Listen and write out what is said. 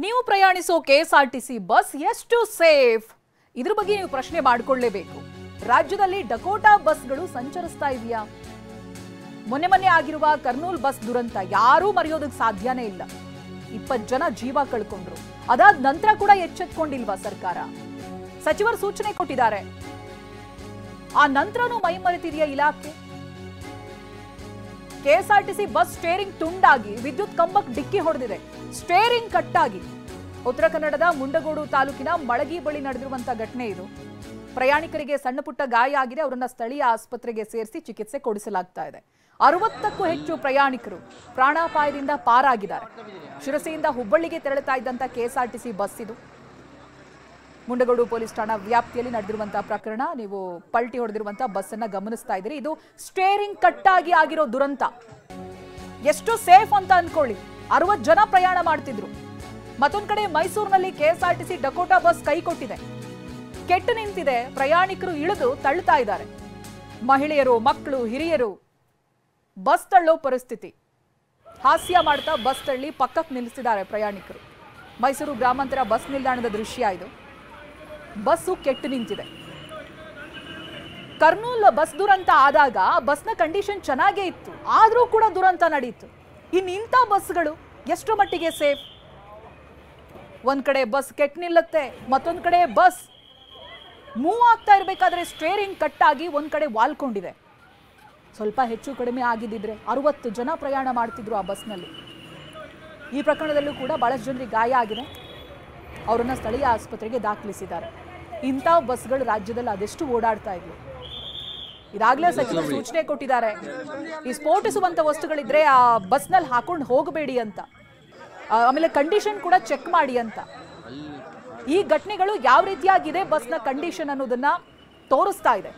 ನೀವು ಪ್ರಯಾಣಿಸೋ KSRTC bus ಎಷ್ಟು safe? ಇದ್ರ ಬಗ್ಗೆ ನೀವು ಪ್ರಶ್ನೆ ಮಾಡಿಕೊಳ್ಳಲೇಬೇಕು. ರಾಜ್ಯದಲ್ಲಿ ಡಕೋಟಾ ಬಸ್ಗಳು ಸಂಚರಿಸ್ತಾ ಇದೆಯಾ? ಮೊನ್ನೆ ಆಗಿರುವ ಕರ್ನೂಲ್ ಬಸ್ ದುರಂತ ಯಾರೂ ಮರೆಯೋದಕ್ಕೆ ಸಾಧ್ಯನೇ ಇಲ್ಲ. 20 ಜನ ಜೀವ ಕಳ್ಕೊಂಡ್ರು. ಅದಾದ ನಂತರ ಕೂಡ ಎಚ್ಚೆತ್ಕೊಂಡಿಲ್ವಾ ಸರ್ಕಾರ? ಸಚಿವರು ಸೂಚನೆ ಕೊಟ್ಟಿದ್ದಾರೆ. ಆ ನಂತರನೂ ಮೈ ಮರೆತಿದೆಯಾ ಇಲಾಖೆ? ಕೆಎಸ್ಆರ್ಟಿಸಿ ಬಸ್ ಸ್ಟೇರಿಂಗ್ ತುಂಡಾಗಿ ವಿದ್ಯುತ್ ಕಂಬಕ್ಕೆ ಡಿಕ್ಕಿ ಹೊಡೆದಿದೆ. ಸ್ಟೇರಿಂಗ್ ಕಟ್ಟಾಗಿ ಉತ್ತರ ಕನ್ನಡದ ಮುಂಡಗೋಡು ತಾಲೂಕಿನ ಮಳಗಿ ಬಳಿ ನಡೆದಿರುವಂತಹ ಘಟನೆ ಇದು. ಪ್ರಯಾಣಿಕರಿಗೆ ಸಣ್ಣ ಪುಟ್ಟ ಗಾಯ ಆಗಿದೆ. ಅವರನ್ನ ಸ್ಥಳೀಯ ಆಸ್ಪತ್ರೆಗೆ ಸೇರಿಸಿ ಚಿಕಿತ್ಸೆ ಕೊಡಿಸಲಾಗ್ತಾ ಇದೆ. 60ಕ್ಕೂ ಹೆಚ್ಚು ಪ್ರಯಾಣಿಕರು ಪ್ರಾಣಾಪಾಯದಿಂದ ಪಾರಾಗಿದ್ದಾರೆ. ಶಿರಸಿಯಿಂದ ಹುಬ್ಬಳ್ಳಿಗೆ ತೆರಳುತ್ತಾ ಇದ್ದಂತ ಕೆಎಸ್ಆರ್ಟಿಸಿ ಬಸ್ ಇದು. ಮುಂಡಗೋಡು ಪೊಲೀಸ್ ಠಾಣಾ ವ್ಯಾಪ್ತಿಯಲ್ಲಿ ನಡೆದಿರುವಂತಹ ಪ್ರಕರಣ. ನೀವು ಪಲ್ಟಿ ಹೊಡೆದಿರುವಂತಹ ಬಸ್ ಅನ್ನ ಗಮನಿಸ್ತಾ ಇದ್ದೀರಿ. ಇದು ಸ್ಟೇರಿಂಗ್ ಕಟ್ಟಾಗಿ ಆಗಿರೋ ದುರಂತ. ಎಷ್ಟು ಸೇಫ್ ಅಂತ ಅನ್ಕೊಳ್ಳಿ. 60 ಜನ ಪ್ರಯಾಣ ಮಾಡ್ತಿದ್ರು. ಮತ್ತೊಂದ್ ಕಡೆ ಮೈಸೂರಿನಲ್ಲಿ ಕೆಎಸ್ಆರ್ಟಿಸಿ ಡಕೋಟಾ ಬಸ್ ಕೈ ಕೊಟ್ಟಿದೆ. ಕೆಟ್ಟು ನಿಂತಿದೆ. ಪ್ರಯಾಣಿಕರು ಇಳಿದು ತಳ್ಳುತ್ತಾ ಇದ್ದಾರೆ. ಮಹಿಳೆಯರು, ಮಕ್ಕಳು, ಹಿರಿಯರು ಬಸ್ ತಳ್ಳೋ ಪರಿಸ್ಥಿತಿ. ಹಾಸ್ಯ ಮಾಡ್ತಾ ಬಸ್ ತಳ್ಳಿ ಪಕ್ಕಕ್ಕೆ ನಿಲ್ಲಿಸಿದ್ದಾರೆ ಪ್ರಯಾಣಿಕರು. ಮೈಸೂರು ಗ್ರಾಮಾಂತರ ಬಸ್ ನಿಲ್ದಾಣದ ದೃಶ್ಯ ಇದು. ಬಸ್ಸು ಕೆಟ್ಟು ನಿಂತಿದೆ. ಕರ್ನೂಲ್ ಬಸ್ ದುರಂತ ಆದಾಗ ಬಸ್ನ ಕಂಡೀಷನ್ ಚೆನ್ನಾಗೇ ಇತ್ತು. ಆದರೂ ಕೂಡ ದುರಂತ ನಡೆಯಿತು. ಇಂಥ ಬಸ್ಗಳು ಎಷ್ಟು ಮಟ್ಟಿಗೆ ಸೇಫ್? ಒಂದ್ ಕಡೆ ಬಸ್ ಕೆಟ್ಟು ನಿಲ್ಲುತ್ತೆ, ಮತ್ತೊಂದ್ ಕಡೆ ಬಸ್ ಮೂವ್ ಆಗ್ತಾ ಇರಬೇಕಾದ್ರೆ ಸ್ಟೇರಿಂಗ್ ಕಟ್ಟಾಗಿ ಒಂದ್ ಕಡೆ ವಾಲ್ಕೊಂಡಿದೆ. ಸ್ವಲ್ಪ ಹೆಚ್ಚು ಕಡಿಮೆ ಆಗಿದ್ದಿದ್ರೆ 60 ಜನ ಪ್ರಯಾಣ ಮಾಡ್ತಿದ್ರು ಆ ಬಸ್ನಲ್ಲಿ. ಈ ಪ್ರಕರಣದಲ್ಲೂ ಕೂಡ ಬಹಳಷ್ಟು ಜನರಿಗೆ ಗಾಯ ಆಗಿದೆ. ಅವರನ್ನ ಸ್ಥಳೀಯ ಆಸ್ಪತ್ರೆಗೆ ದಾಖಲಿಸಿದ್ದಾರೆ. ಇಂಥ ಬಸ್ಗಳು ರಾಜ್ಯದಲ್ಲಿ ಅದೆಷ್ಟು ಓಡಾಡ್ತಾ ಇದ್ವು. ಇದಾಗಲೇ ಸಚಿವರು ಸೂಚನೆ ಕೊಟ್ಟಿದ್ದಾರೆ. ಈ ಸ್ಫೋಟಿಸುವಂತ ವಸ್ತುಗಳಿದ್ರೆ ಆ ಬಸ್ನಲ್ಲಿ ಹಾಕೊಂಡು ಹೋಗಬೇಡಿ ಅಂತ. ಆಮೇಲೆ ಕಂಡೀಷನ್ ಕೂಡ ಚೆಕ್ ಮಾಡಿ ಅಂತ. ಈ ಘಟನೆಗಳು ಯಾವ ರೀತಿಯಾಗಿದೆ ಬಸ್ನ ಕಂಡೀಷನ್ ಅನ್ನೋದನ್ನ ತೋರಿಸ್ತಾ ಇದೆ.